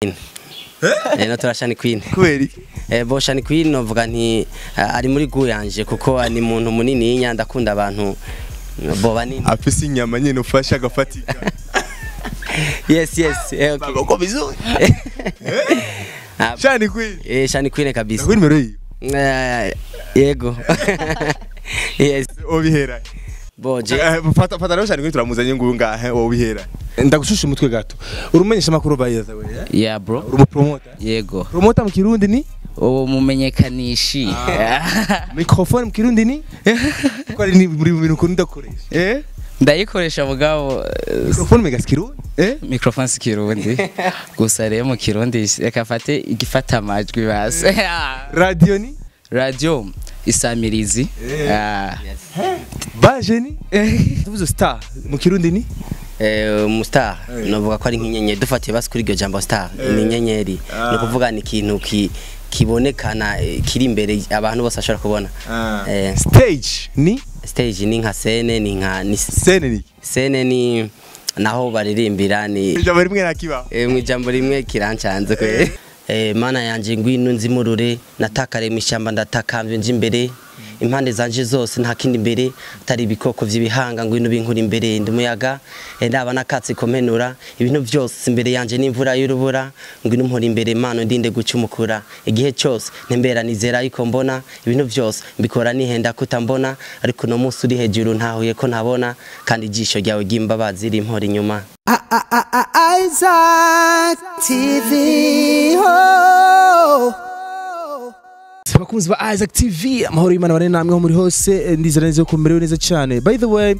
Natora Shani Queen. Kweli? Bo Shani Queen novuga nti ari muri gu yanje kuko ni muntu munini y'inyanda akunda abantu bo banini. Afise inyama nyene ufasha agafatika. Yes. Okay. Uko vizuri. Shani Queen. Shani Queen kabisa. Kwa nimero hiyo? Yego. Yes. Obihera. Boje. Fata rero Shani Queen turamuzanye ngurunga obihera. Ndagushusha umutwe gato. Urumenyesha makuru bayiza we. Yeah bro. Uri promoter? Yego. Promoter mu Kirundi ni? Umumenyekanishi. Microphone mu Kirundi ni? Ko ari ni muri bintu ko ndakoresha. Ndayikoresha mugabo microphone mega Kirundi? Microphone si Kirundi. Gusa rero mu Kirundi ekafate igifata amajwi base. Radio ni? Radio Isamirizi. Baje ni? Tuvuze star mu Kirundi ni? Mustar novuga ko ari nk'inyenyeri dufatiye basi kuri iryo jambo star ni inyenyeri no kuvuga ni ikintu kibonekana kiri imbere abantu bose ashobora kubona. Stage ni nka scene ni nka scene ni naho baririmbira ni ijambo rimwe nakibaho mu ijambo rimwe kirancanze kwe mana yanje ngwino nzimurure natakare mu ishyamba ndatakambye nje imbere impande zanje zose nta kindi imbere atari ibikoko vy'ibihanga ngwino binkura imbere ndumuyaga ndaba nakatse komenura ibintu byose imbere yanje n'imvura y'urubura ngwino mpora imbere mano ndinde gucumukura igihe cyose ntembera nizera yuko mbona ibintu byose mbikora nihenda kutambona ariko no munsi uri hejuru ntahuye ko ntabona kandi ijisho ryawe ry'imbabazi rimpora inyuma. Isaac TV bakunzi ba Isaac TV amahoro y'Imana bane namwe ho muri hose ndizera neza ko merewe neza cyane. By the way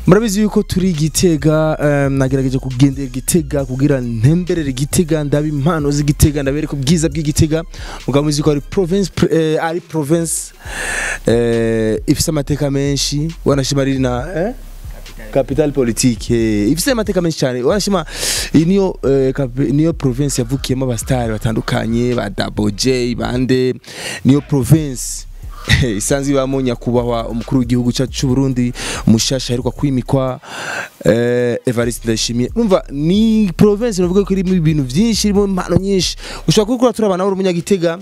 murabizi yuko turi Gitega nagerageje kugendera Gitega kugira ntemberere Gitega ndaba impano z'Igitega ndabere ko bwiza bw'Igitega mugabo muzi ko ari province ifise amateka menshi wanashimarira na capital politique ifise amateka menshi cyane wanashima niyo province yavukiyemo abastari batandukanye ba Double J bande niyo province isanzwe bamunya kubahwa umukuru w'igihugu cyacu Burundi mushasha heruka kwimikwa Evariste Ndayishimiye. Umva ni province novuga ko irimo ibintu byinshi irimo impano nyinshi ushobora kuri turabana uri umunyagitega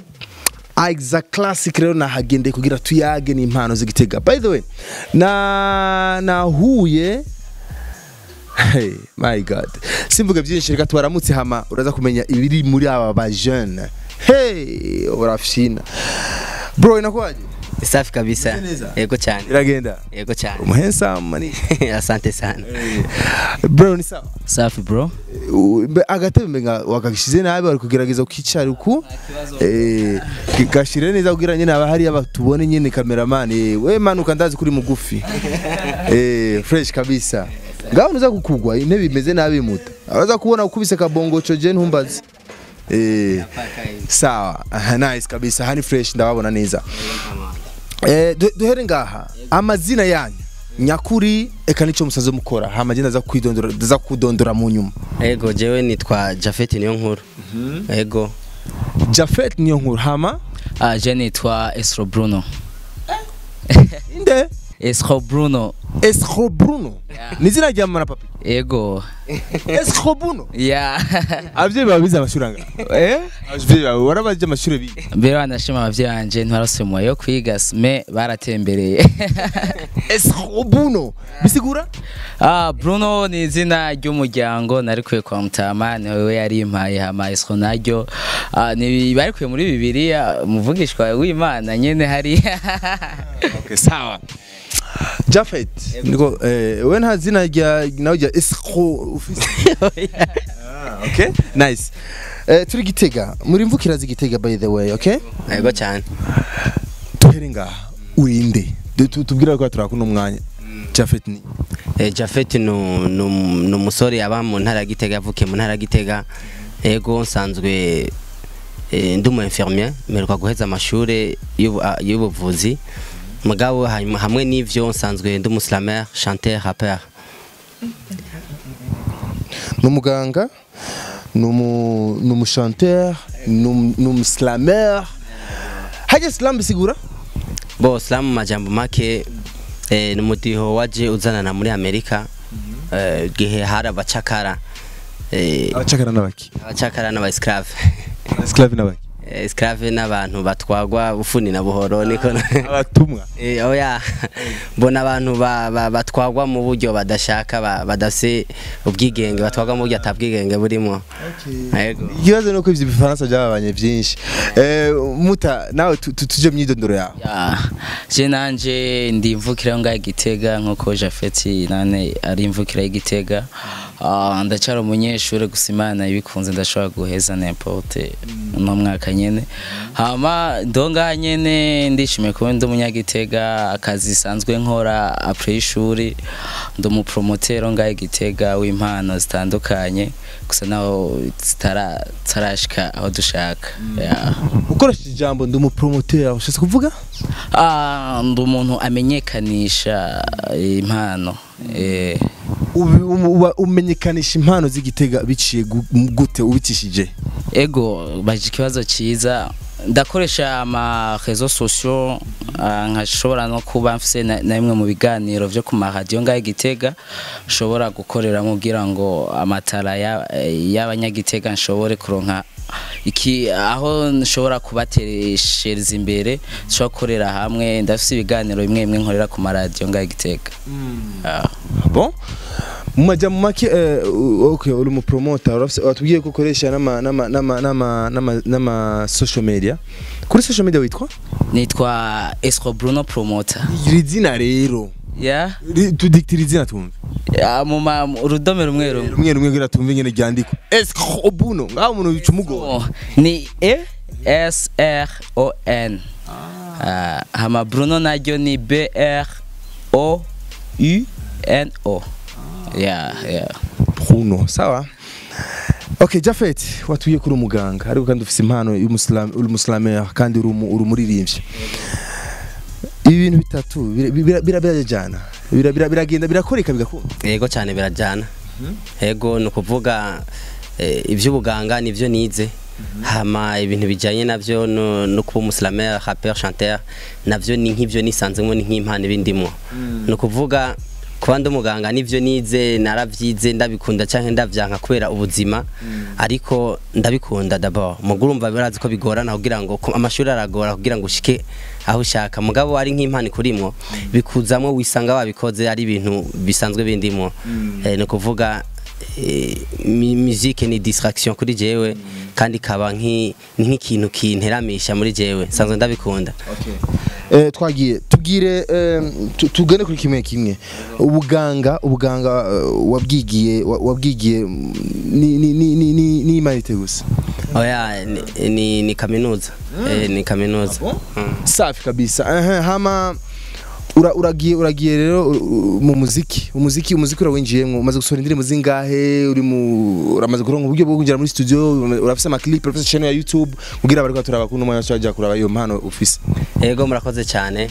Isaac Classic rero nahagendeye kugira tuyage ni impano z'Igitega. By the way nahuye my god simvuga byinshi reka twaramutse hama uraza kumenya ibiri muri aba ba jeune urafina bro inakwaje? Safi kabisa. Yego cyane. Iragenda. Yego cyane. Umuhensa mani. Asante sana. Bro ni sawa. Safi bro. Agatebe nga wakagishize nabi bari kugerageza ukicara uku. Gashire neza kugira nyene aba hari abatubone nyene cameraman. We manuka ndazi kuri mugufi. Fresh kabisa. Ngaho nuza kukugwa intebe imeze nabi muta. Abaza kubona ukubise kabongo coje ntumbazi. Sawa. Nice kabisa. Hani fresh ndababona neza. Duhere ngaha amazina yanyu nyakuri eka nico musaze mukora hama je ndaza kudondora mu nyuma. Yego jewe nitwa Jafet niyo nkuru. Yego Jafet niyo nkuru hama je nitwa Esro Bruno. Inde Esro Bruno. Esro Bruno nizina rya mwana papi. Yego Esro Bruno yeah abye babiza amashuranga abye warabaje amashure bi mbere wanashima abavye banje ntwarose yo kwiga me baratembereye. Esro Bruno bisigura Bruno ni izina ry'umuryango narikuye kwa Mutama niwe yari impaye hama Esro naryo ni barikuye muri Bibiliya muvugishwa w'Imana nyene hari. Okay sawa Jafet niko we nta zina rya nawe rya Esro okay nice turi Gitega muri mvukira z'Igitega by the way okay. Yego cyane. Tuhere ngaha urinde tubwira ko turakuno mwanya. Jafet ni Jafet no musore aba mu ntara Gitega yavukiye mu ntara Gitega. Yego nsanzwe ndumu infirmier meruka guheza amashure y'ubuvuzi mugabo hamwe n'ivyo nsanzwe ndumuslamer chanteur rappeur. Numuganga numushanteur numuslamer haje slam bisigura bo slam majambo make numudiho waje uzanana muri Amerika gihe hari abacakara abacakara n'abaki abacakara n'aba esclave esclave n'abaki esclave n'abantu batwagwa bufuni na buhoro niko abatumwa oya mbona abantu batwagwa mu buryo badashaka badase ubwigenge batwagwa mu buryo atabwigenge burimo yego ikibazo nuko ivyo bifaransa byababanye byinshi muta nawe tuje myidondoro yawe je nanje ndimvukira ngaye Gitega nkuko Jafeti nane ari imvukira y'Igitega ndacara umunyeshuri gusa Imana ibikunze ndashobora guheza n'importe no mwaka nyene hama ndonga nyene ndishimiye kuba ndi umunyagitega akazi sanzwe nkora après ishuri ndi umupromoteur ngaye Gitega w'impano zitandukanye gusa naho tarashika aho dushaka ukoresheje ijambo ndi umupromoteur ushaka kuvuga ndi umuntu amenyekanisha impano umenyekanisha impano z'Igitega biciye gute ubicishije ego baje ikibazo cyiza ndakoresha ama réseaux sociaux nkashobora no kuba mfise na imwe mu biganiro byo ku radio ngaye Gitega nshobora gukorera mubwira ngo amatara y'abanyagitega nshobore kuronka iki aho nshobora kubatereshereza imbere nshobora gukorera hamwe ndafise ibiganiro bimwe bimwe nkorera ku radio ngaye Gitega bon mumaja mu make okay uri mu promoter watubwiye ko ukoresha nama social media kuri social media witwa nitwa Esco Bruno Promoter irizina rero tudiktira izina tumve mu rudome rumwe gira tumve nyene ryandiko Esco Bruno ngaho umuntu bicumugo ni S R O N hama Bruno naryo ni B R O U N O Bruno sawa okay Jafet watuye kuri umuganga ariko kandi ufise impano y'umuslame kandi uri umuririmbyi ibintu bitatu birajana biragenda birakoreka bigakunda yego cyane birajana yego no kuvuga ivy'ubuganga nivyo nize hama ibintu bijanye navyo no kuba umuslame rapper chanteur navyo ni nk'ivyo nisanzemo ni nk'impano ibindimo no kuvuga kuba ndi umuganga nivyo nize naravyize ndabikunda canke ndavyanka kubera ubuzima ariko ndabikunda d'abord mugurumva birazi ko bigorana kugira ngo amashuri aragora kugira ngo ushike aho ushaka mugabo ari nk'impano kurimwo bikuzamwe wisanga wabikoze ari ibintu bisanzwe bindimo no kuvuga musique ni distraction kuri jewe kandi kaba nk'ikintu kinteramisha muri jewe sanzwe ndabikunda twagiye tubwire tugane kuri kimwe ubuganga wabwigiye ni imanite gusa oya ni kaminuza ni kaminuza safi kabisa hama uragiye rero mu umuziki urawinjiyemwo umaze gusohora indirimbo zingahe uramaze kuronka uburyo bwo kwinjira muri studio urafise ama clip urafise channel ya YouTube kugira bariko turabakunda umwanya cyo kuraba iyo mpano ufise yego murakoze cyane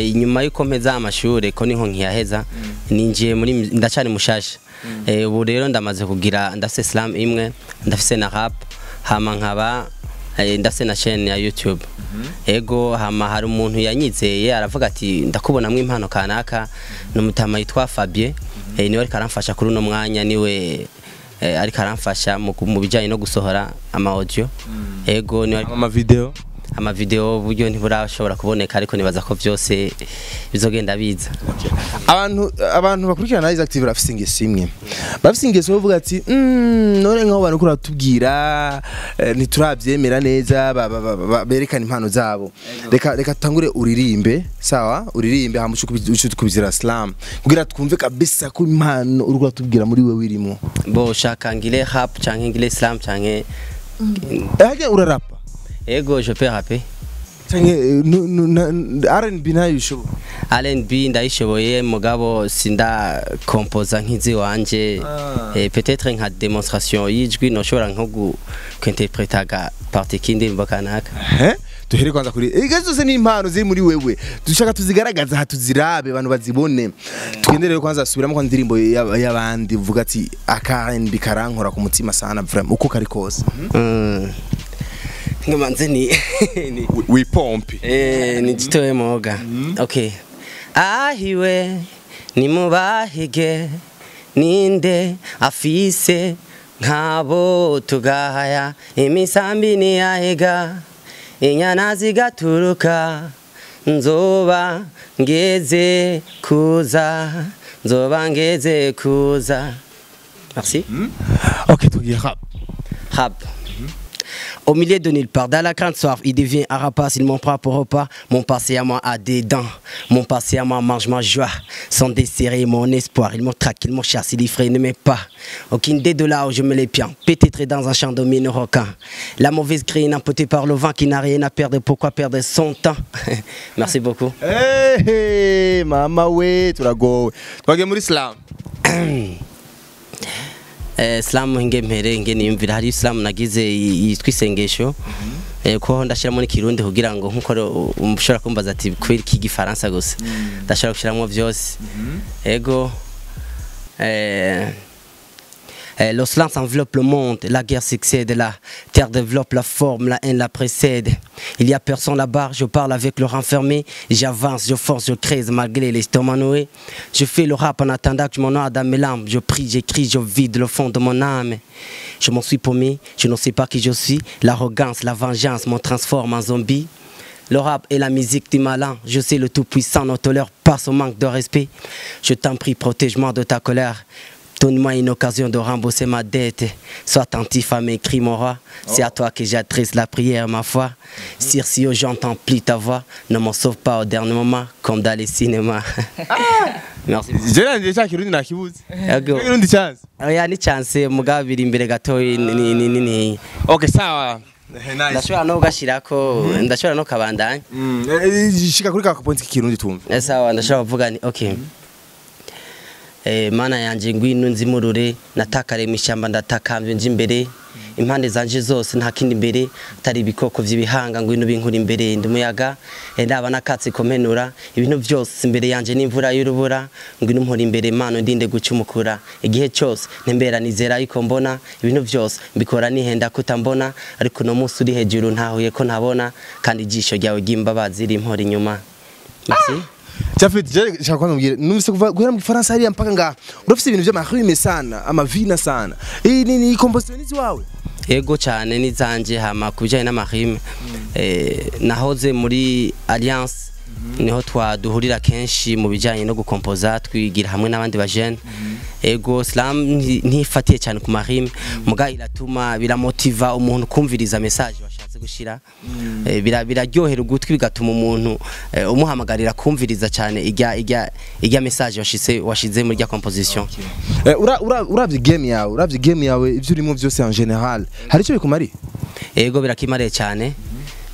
inyuma yuko mpeza amashure ko niho nkiyaheza ninjiye muri ndacari mushasha ubu rero ndamaze kugira ndafise slam imwe ndafise na rap hama nkaba ndafise na chaîne ya YouTube ego hama hari umuntu yanyizeye aravuga ati ndakubonamwe impano kanaka n'umutama yitwa Fabien niwe ari karamfasha kuri no mwanya niwe ari karamfasha mu bijanye no gusohora ama audio ego niwe ama video buryo ntiburashobora kuboneka ariko nibaza ko byose bizogenda biza abantu bakurikirana Isaac TV bafise ingeso imwe bafise ingeso bavuga ati none nkaho bantu kuratubwira ntiturabyemera neza berekana impano zabo reka tangure uririmbe sawa uririmbe hamushuko kubizira slam kugira twumve kabisa ko impano uri kuratubwira muri we wirimo bo shaka ngile rap canke ngile slam canke urarapa ego je peux rapper R&B nayishobo R&B ndayishoboye mugabo sinda composa nkizi wanje peut-être nka démonstration yijwi no shobora nko kwinterpretaga partie kindi mbokanaka duhere kwanza kuri igazose ni impano ziri muri wewe dushaka tuzigaragaza hatuzirabe abantu bazibone twenderere kwanza subiramo kwa ndirimbo y'abandi uvuga ati R&B karankora ku mutima sana vraiment uko kari kose ngamanze ni wipompi ni jitoye moga okay ahiwe ni mubahige ninde afise nkabo tugahaya imisambi ntiyahega inyana zigaturuka nzoba ngeze kuza merci. Ok, tugiye rap. Rap. Au milieu de nulle part, dans la grande soif, il devient un rapace, il m'en prend pour repas. Mon passé à moi a des dents, mon passé à moi mange ma joie. Sans desserrer mon espoir, il me traque, il me chasse, il effraie, ne m'aime pas. Aucune idée de là où je me les piens, pététré dans un champ de mine requin. La mauvaise graine empotée par le vent qui n'a rien à perdre, pourquoi perdre son temps? Merci beaucoup. Hey, hey, mama we, turagowe. Twagiye muri slam. Slam ngemere ngenimvira hari slam nagize yitwa isengesho ko ndashiramo n'ikirundi kugira ngo nkuko umushora kumbaza ati kwiri kigifaransa gusa ndashaka gushiramo vyose ego le slam enveloppe le monde, la guerre succède, la terre développe la forme, la haine la précède. Il y a personne là-bas, je parle avec le renfermé, j'avance, je force, je crée malgré l'estomac noué. Je fais le rap en attendant que je m'en noie dans mes larmes, je prie, j'écris, je vide le fond de mon âme. Je m'en suis paumé, je ne sais pas qui je suis, l'arrogance, la vengeance me transforme en zombie. Le rap et la musique du malin, je sais le tout-puissant ne tolère pas ce manque de respect. Je t'en prie, protège-moi de ta colère. Donne-moi une occasion de rembourser ma dette. Sois attentif à mes cris, mon roi. C'est à toi que j'adresse la prière, ma foi. Si j'entends plus ta voix, ne m'en sauve pas au dernier moment, comme dans les cinémas. Merci. Ni chance mugabo biri imbere gato ni. Okay, sawa. Ndashobora no gashirako, ndashobora no kabandanya. Shika kuri ka point k'ikirundi tumva. Sawa, ndashobora kuvuga ni okay. Mana yanje ngwino nzimurure natakare mishamba ndatakamvye nje imbere impande zanje zose nta kindi imbere atari ibikoko vy'ibihanga ngwino binkura imbere ndumuyaga ndaba nakatse komenura ibintu byose imbere yanje n'imvura y'urubura ngwino mpora imbere Mana ndinde gucumukura igihe cyose ntembera nizera yuko mbona ibintu byose mbikora nihenda kutambona ariko no munsi uri hejuru ntahuye ko ntabona kandi ijisho ryawe ry'imbabazi rimpora inyuma. Merci. Jafet, je crois que numvise kuva guhera mu Faransa hariya mpaka ngaha urafise ibintu by'amahwime sana amavina sana ni compositionist wawe ego cyane nizanje hama kubijanye n'amahwime nahoze muri Alliance niho twaduhurira kenshi mu bijanye no gukompoza twigira hamwe n'abandi bajene ego slam ntifatiye cyane ku mahwime muga iratuma biramotiva umuntu kumviriza message washatse gushira biraryohera ugutwi bigatuma umuntu umuhamagarira kumviriza cyane ijya message washize muri rya composition. Uravye game yawe ivyo urimo byose en general hari cyo bikumari ego birakimare cyane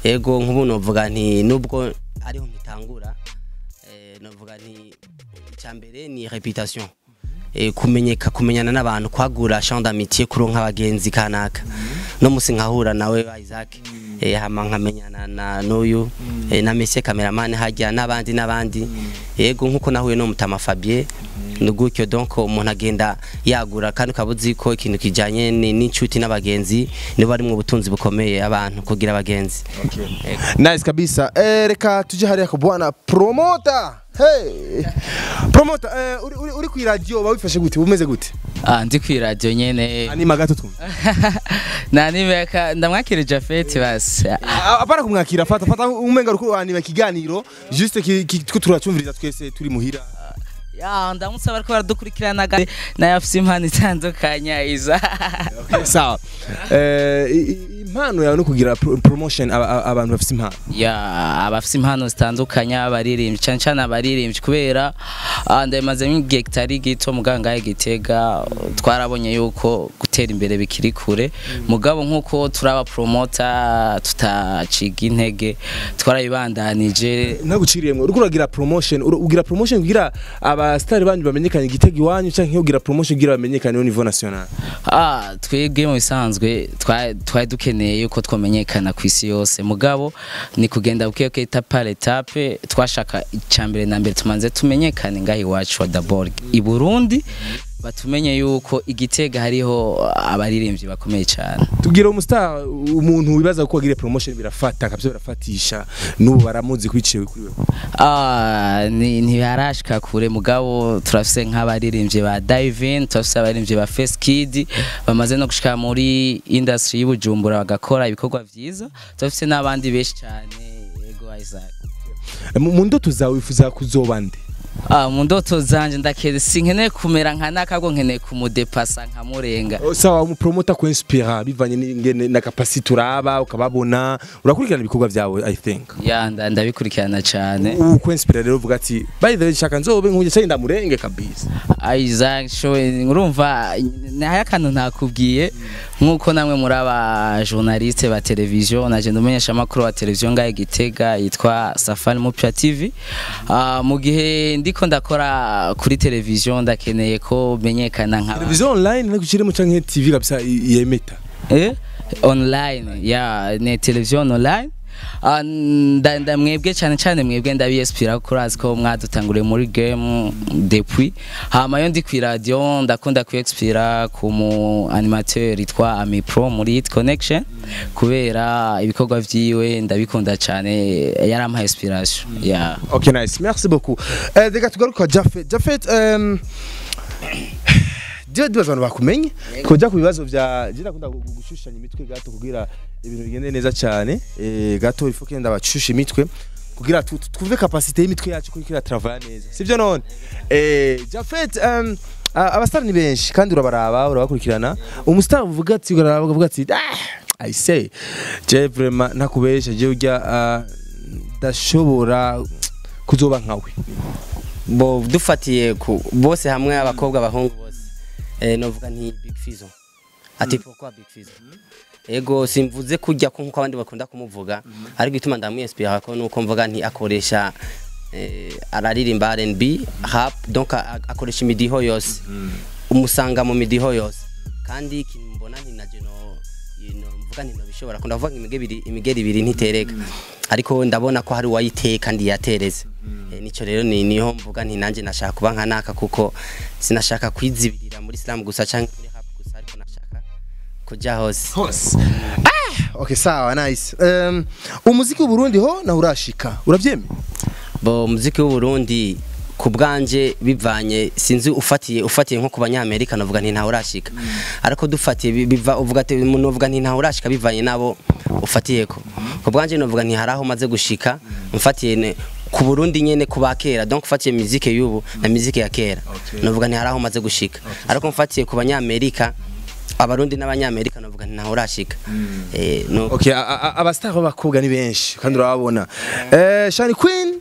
ego nk'ubu novuga nti nubwo ariho mpitangura novuga nti cyambere ni reputation kumenyana n'abantu kwagura champ d'amitié kuronka abagenzi kanaka no musi nkahura nawe Isaac hama nkamenyana na n'uyu na Monsieur cameraman hajya n'abandi yego nkuko nahuye no Mutama Fabien nugutyo donc umuntu agenda yagura kandi kabuzi ko ikintu kijanye n'inshuti n'abagenzi nibo ari mu butunzi bukomeye abantu kugira abagenzi. Nice kabisa. Reka tuje hariya ko bwana promoter. Hey promoter uri ku radio bawifashe gute bumeze gute? Ndi ku radio nyene ani magato tumwe nani meka ndamwakira Jafet basi apana kumwakira fata umenga ruko ani bakiganiro juste ko turacumviriza twese turi muhira ya ndamusaba ko baradukurikirana nayafise impano itandukanya iza. Sawa impano yawe no kugira promotion abantu bafise impano ya abafise impano zitandukanya abaririmbyi cyane abaririmbyi kubera ndamaze igihe kitari gito muganga y'Igitega twarabonye yuko gutera imbere bikiri kure mugabo nkuko turaba promoter tutaciga intege twarabibandanije naguciriyemwe uriko uragira promotion ugira promotion kugira aba star banyu bamenyekanye Igitega iwanyu canke ugira promotion kugira bamenyekane au niveau national? Twebwe mu bisanzwe twari dukeneye yuko twamenyekana ku isi yose mugabo ni kugenda buke etape par etape twashaka icyambere na mbere tumanze tumenyekane ngahi wacu wa Daborg i Burundi batumenye yuko igitega hariho abaririmbyi bakomeye cyane. Tugira umustar umuntu wibaza ko agire promotion birafata kabyo birafatisha n'ubu baramuzi kwiciwe kuri we. Ni harashika kure mugabo turafise nk'abaririmbyi ba Divine, turafise abaririmbyi ba Face Kid bamaze no gushika muri industry y'Ubujumbura bagakora ibikorwa vyiza. Turafise n'abandi beshi cyane Ego Isaac. Mu ndoto zawe wifuza kuzoba nde? Mu ndoto zanje ndakeze sinkeneye kumera nka nakabwo nkeneye kumudepasa nkamurenga. Sawa umupromota ku inspira bivanye n'ingene na capacity uraba ukababona urakurikirana ibikorwa byawe I think. Ndabikurikirana cyane. Ku inspira rero uvuga ati by the way shaka nzobe nkuje cyane ndamurenge kabisa. Isaac show urumva naye akantu ntakubwiye nkuko namwe muri aba journaliste ba television naje ndumenyesha makuru wa television ngaye Gitega yitwa Safari Mupya TV. Mu gihe ndiko ndakora kuri television ndakeneye ko menyekana nka television online no kuchiremo canke TV kabisa yemeta online ne television online mwebwe cyane mwebwe ndabiespira ko urazi ko mwadutanguriye muri game depuis hama yo ndi ku radio ndakunda kuexpira ku mu animateur yitwa Ami Pro muri Hit Connection kubera ibikorwa vyiwe ndabikunda cyane yarampa inspiration. Okay, nice, merci beaucoup. Dega tugaruka Jafet Diyo abantu bakumenye kujya ku bibazo bya gira kunda gushushanya imitwe gato kugira ibintu bigende neza cyane gato ifuke kenda bacusha imitwe kugira twumve capacité y'imitwe yacu kugira travailler neza sivyo none Jafet abastar ni benshi kandi urabaraba urabakurikirana umustar uvuga ati uvuga ati I say je vraiment nakubesha je urya dashobora kuzoba nkawe bo dufatiye ku bose hamwe abakobwa abahungu novuga nti Big Fizzo ati pourquoi Big Fizzo ego simvuze kujya ko nkuko abandi bakunda kumuvuga ariko gituma ndamwinspira ko nuko mvuga nti akoresha araririmba R&B rap donc akoresha imidiho yose umusanga mu midiho yose kandi kimbona nti naje no mvuga nti no bishobora ko ndavuga imigeri ibiri ntitereka ariko ndabona ko hari wayiteye kandi yatereze nico rero niho mvuga nti nanje nashaka kuba nka naka kuko sinashaka kwizibirira muri Islam gusa canke muri rap gusa ariko nashaka kuja hose. Okay, sawa, nice. Umuziki w'u Burundi ho na urashika uravyeme? Bo umuziki w'u Burundi ku bwanje bivanye sinzi ufatiye nko ku banyamerika navuga nti nta urashika ariko dufatiye biva uvuga ati umuntu uvuga nti nta urashika bivanye nabo ufatiyeko ku bwanje navuga nti haraho maze gushika mfatiye ku Burundi nyene kubakera donc ufatiye musique y'ubu na musique ya kera navuga nti haraho maze gushika ariko mfatiye ku banyamerika abarundi n'abanyamerika navuga nti nta urashika no. Okay, abastar b'abakobwa ni benshi kandi urababona Shani Queen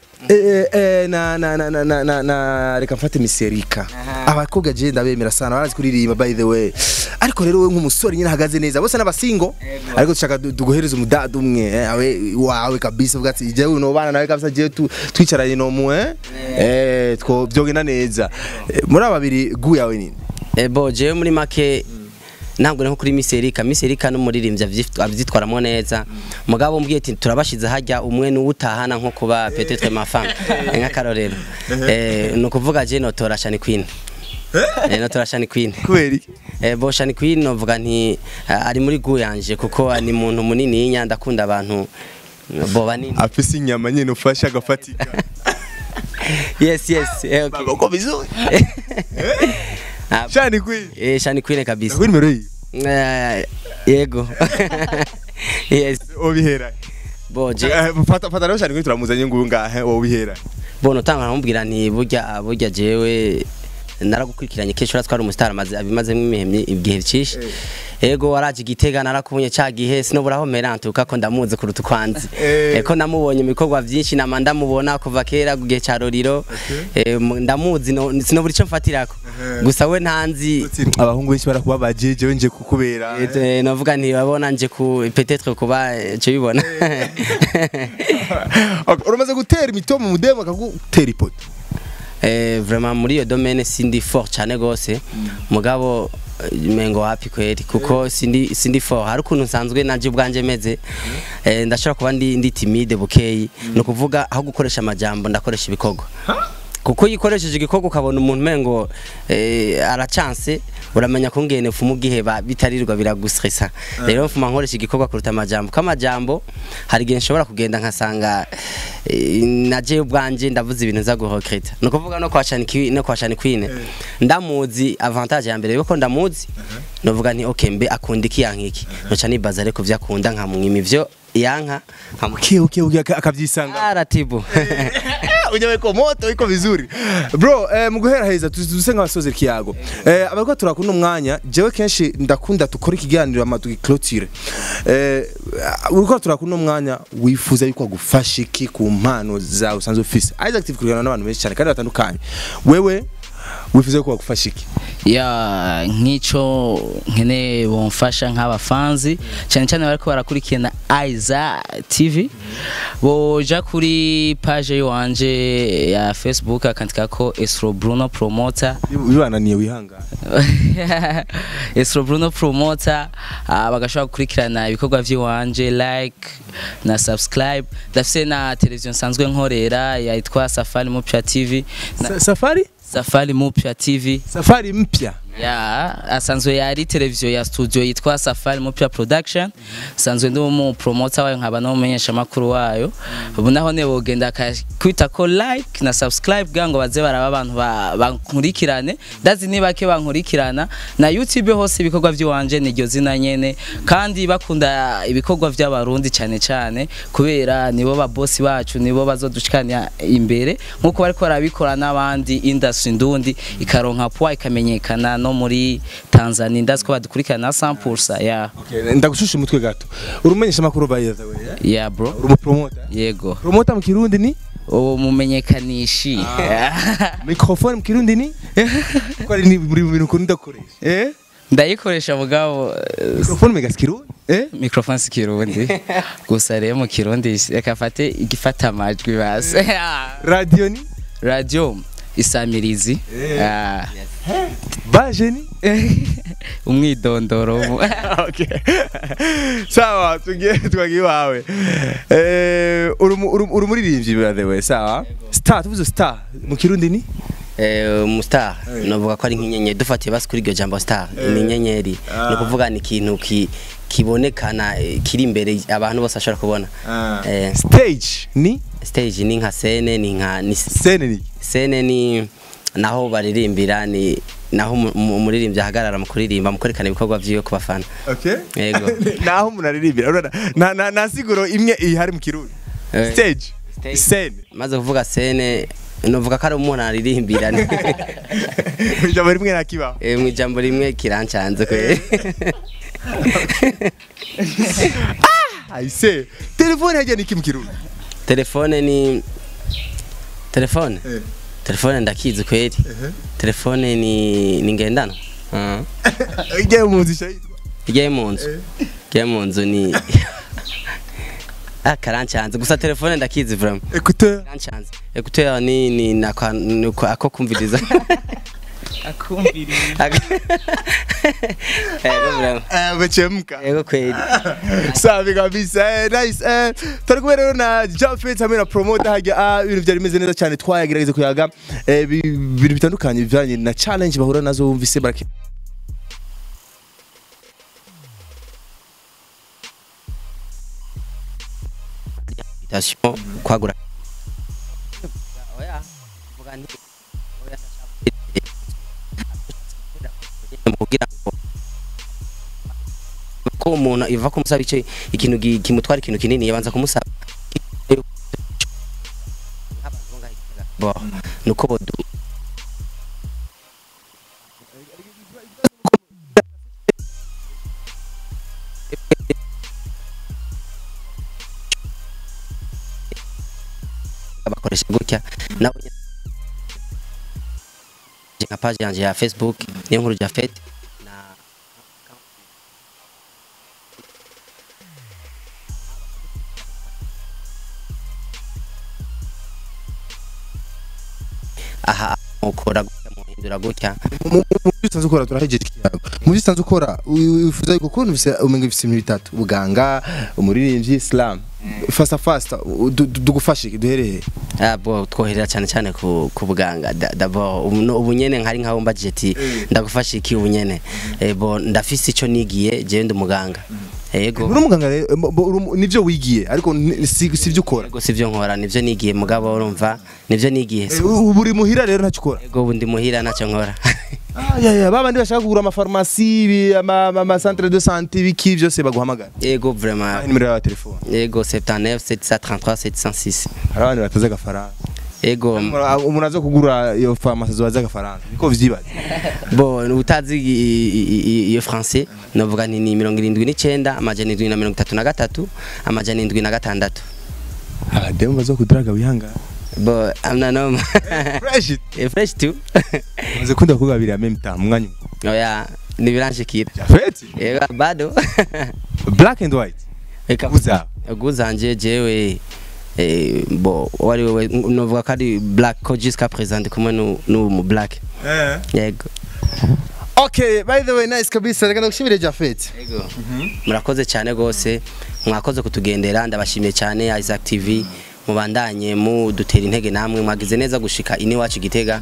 na reka mfate Miserika abakobwa je ndabemera sana barazi kuririmba by the way ariko rero we nk'umusore nyine hagaze neza bose n'abasingo ariko dushaka dugohereza umudadu umwe wawe kabisa uvuga ati je uno bana nawe kabisa je twicaranye no mu two byogena neza muri ababiri gu yawe nini bo je muri make ntabwo nko kuri Miserika n'umuririmbyi avyitwaramo neza mugabo mbwiye ati turabashize hajya umwe n'utahana nko kuba peut-être ma femme nka karorero no kuvuga je notora Shani Queen notora Shani Queen kweri bo Shani Queen novuga nti ari muri gu yanje kuko ni muntu munini y'inyanda akunda abantu bo banini afise inyama nyene ufasha agafatika yes okay bako bizu Shani Queen Shani Queen kabisa Queen numero yego yes obihera boje fata rero Shani Queen turamuzanye nguyu ngahe obihera bono tanga nkamubwira nti burya jewe naragukurikiranye kesho ratwara umustar abimaze mwimihemye ibihe cyinshi ego waraje Gitega narakubonye cyagihe sinoburaho merantuka ko ndamuze kuruta kwanzi ko namubonye imikorwa byinshi namanda mubona kuva kera gugihe cyaroriro ndamuzi sinobura ico mfatirako gusa we ntanzi abahungu benshi barakuba bajeje wenje kukubera navuga nti babona nje ku peut-être kuba cyo bibona uramaze gutera imitomo mudemo akagutera ipoto vraiment muri iyo domaine sindi fort cyane gose mugabo mengo happy kweri kuko sindi fort hari ukuntu nsanzwe naje ubwanje meze ndashaka kuba ndi timide bukeyi no kuvuga aho gukoresha amajambo ndakoresha ibikorwa kuko yikoresheje igikorwa ukabona umuntu mengo arachance uramenya ko ngene fumu giheba bitarirwa biragustressa rero mfuma nkoresha igikorwa kuruta amajambo kamajambo hari gihe nshobora kugenda nkasanga naje ubwanje ndavuze ibintu za guhokreta no kuvuga no kwashani kwine ndamuzi avantage ya mbere yuko ndamuzi novuga nti okay mbe akunda iki yankiki noca nibaza ariko vyakunda nkamwima ivyo yanka okay akavyisanga aratibu unyewe ko moto iko vizuri bro muguhera heza tusenga abasoze kiyago abariko turakunda umwanya jewe kenshi ndakunda tukora ikiganiro amaduki clôture uriko turakunda umwanya wifuza yuko gufasha iki ku mpano za usanzwe office Isaac active kurana n'abantu benshi cyane kandi batandukanye wewe wifuza yuko gufasha iki ya nk'ico nkene bomfasha nk'abafanzi cyane cyane bariko barakurikirana Aiza TV boja kuri page yanje ya Facebook akandika ko Esro Bruno Promoter bibananiye wihanga Esro Bruno Promoter bagashobora gukurikirana ibikorwa by'iwanje like na subscribe dafise na television sanzwe nkorera yitwa Safari Mupya TV Safari Mupya TV Safari mpya ya asanzwe yari televiziyo ya studio yitwa Safari Mupya Production sanzwe ndi mu promoter wayo nkaba no menyesha makuru wayo ubu naho ne bogenda kwita ko like na subscribe gango baze baraba abantu bankurikirane ndazi niba ke bankurikirana na YouTube hose ibikorwa by'iwanje niryo zina nyene kandi bakunda ibikorwa by'abarundi cyane cyane kubera nibo ba boss bacu nibo bazodushikana imbere nkuko bariko barabikora n'abandi industry ndundi ikaronka poa ikamenyekana no muri Tanzania ndaziko badukurikirana 100% ya ndagushusha umutwe gato urumenyesha makuru by the way yeah bro uri promoter yego promoter mu Kirundi ni umumenyekanishi microphone mu Kirundi ni ko ari muri bintu ko ndakoresha ndayikoresha mugabo microphone mega Kirundi microphone Kirundi gusa rero mu Kirundi akafate igifata amajwi base radio isamirizi bajeni umwidondoro okay sawa twagiye wawe urumuririmbyi by the way sawa star tuvuze star mu Kirundi ni umustar novuga ko ari nk'inyenyeri dufatiye basi kuri iryo jambo star ni inyenyeri no kuvuga ni ikintu kibonekana kiri imbere abantu bose ashobora kubona stage ni nka scene ni nka scene ni naho baririmbira ni naho umuririmbyi ahagarara mu kuririmba mu kwerekana ibikorwa vyiwe ku bafana okay yego naho munaririmbira urana na siguro imwe ihari mu Kirundi stage scene maze kuvuga scene novuga ko ari umuntu aririmbira ijambo rimwe nakibaho mu ijambo rimwe kirancanze kwe aise telefone haje niki mu Kirundi telefone ni telefone ndakizi kweli telefone ni ngendano igiye mu nzu shayitwa igiye mu nzu ni karancanze gusa telefone ndakizi vraiment karancanze écouteur ni ako kumviriza bechemka yego kweli safi kabisa nice turi kumwe rero na Japhet hamwe na promoter hajya ibintu byari bimeze neza cyane twayagerageze kuyaga ibintu bitandukanye bivanye na challenge bahura nazo wumvise barake invitation kwagura oya vuga nti kugira ko umuntu iva kumusaba ikintu kimutwara ikintu kinini yabanza kumusaba nuko bodu abakoresha gutya nawe nka page yanje ya Facebook niyo nkuru Japhet aha ukora gutya muhindura gutya mu bisanzwe ukora turahejeje ikiyago mu bisanzwe ukora wifuza yuko kuntu umenga bifite ibintu bitatu ubuganga umuririmbyi Islam fasta dugufashe duhereye bo twoherera cyane cyane ku buganga d'abord ubunyene nkari nkaho mbajije ati ndagufasha iki ubunyene bo ndafise ico nigiye je ndi umuganga yego uri umuganga nivyo wigiye ariko sivyo ukora yego sivyo nkora nivyo nigiye mugabo urumva nivyo nigiye buri muhira rero ntacyo ukora yego bundi muhira ntacyo nkora babandi bashaka kugura amafarumasi ama centre de santé biki byose baguhamagara yego vraiment nimero ya telefone yego 79 733 706 abandi bataze agafaranga yego umuntu azo kugura iyo farumasi zobaza agafaranga niko vyibaza bo utazi iyo français novuga ni 79 amajana 733 amajana 76 demo bazo kudraga wihanga bo amna no fresh too maze kunda kugabira même temps mwanya oya ni biranshikira Jafeti yego bado black and white ekabuza guzanje jewe bo wari wewe novuga kadi black ko jusqu'à présent comme nous mu black yego okay by the way nice kabisa reka ndagushimire Jafeti yego murakoze cyane gose mwakoze kutugendera ndabashimiye cyane Isaac TV mubandanye mu dutera intege namwe mwagize neza gushika ini wacu Gitega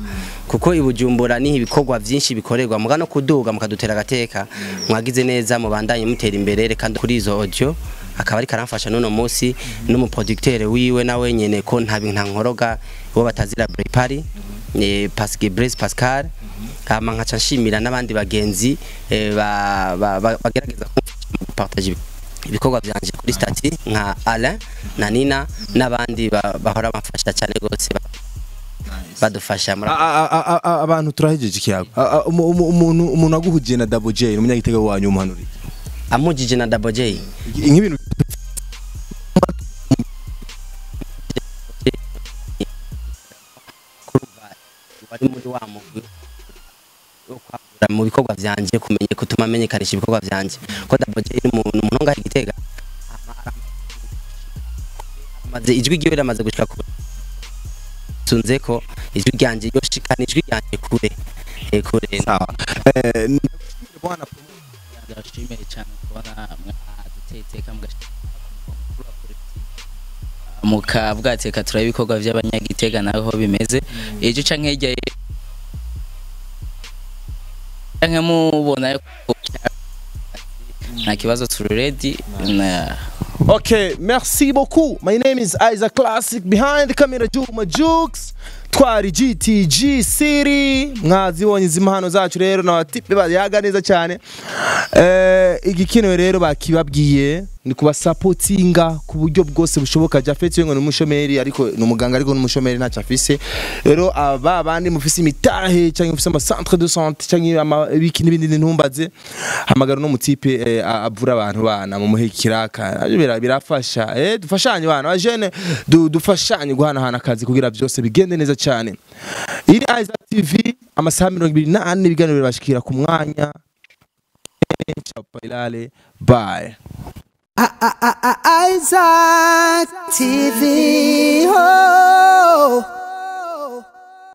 kuko ibujumbura ni ibikorwa byinshi bikorerwa muga no kuduga mukadutera gateka mwagize neza mubandanye mutera imbere reka kuri izo audio akaba ari karamfasha none munsi no producteur wiwe nawe nyene ko nta nkoroga bo batazira Brepari Blaise Pascal kama nkaca nshimira n'abandi bagenzi bagerageza kumpartager ibikorwa byanje kuri stati nka Alain na Nina n'abandi bahora bafasha cyane gose badufasha abantu turahejeje ikiyago umuntu aguhuje na Double J umunyagitega wanyu umuhanuri amujije na Double J nk'ibintu bari muri wa mugwi mu bikorwa byanje kumenye kutuma menyekanisha ibikorwa byanje ko Double J umuntu ngaho Gitega amaze ijwi giwe ramaze gushika kure tunze ko ijwi ryanje yoshikana ijwi ryanje kure sawa bwana ndashimye cyane kubona mwaduteka mukabwateka turabe ibikorwa by'abanyagitega naho bimeze ejo canke hirya canke mubona nta kibazo turi ready Okay, merci beaucoup. My name is Isaac Classic. Behind the camera, Juma Jukes. Twari GTG City. Mwazibonye izimahano zacu rero na batipe bayaga neza cyane. Igikino rero bakibabwiye ni kuba supportinga ku buryo bwose bushoboka. Jafeti ngo n'umushomeri ariko n'umuganga ariko n'umushomeri nta cyafise. Rero aba bandi mufise imitahe cyangwa mufise ama centre de santé cyangwa ibiki n'ibindi ntumbaze. Hamagara no mutipe avura abantu bana mu muhekiraka. Birafasha dufashanye bana abajene dufashanye guhanahana akazi kugira byose bigende neza cyane. Iri Isaac TV amasaha 28 biganiro birabashikira ku mwanya. Chapilale bye. Isaac TV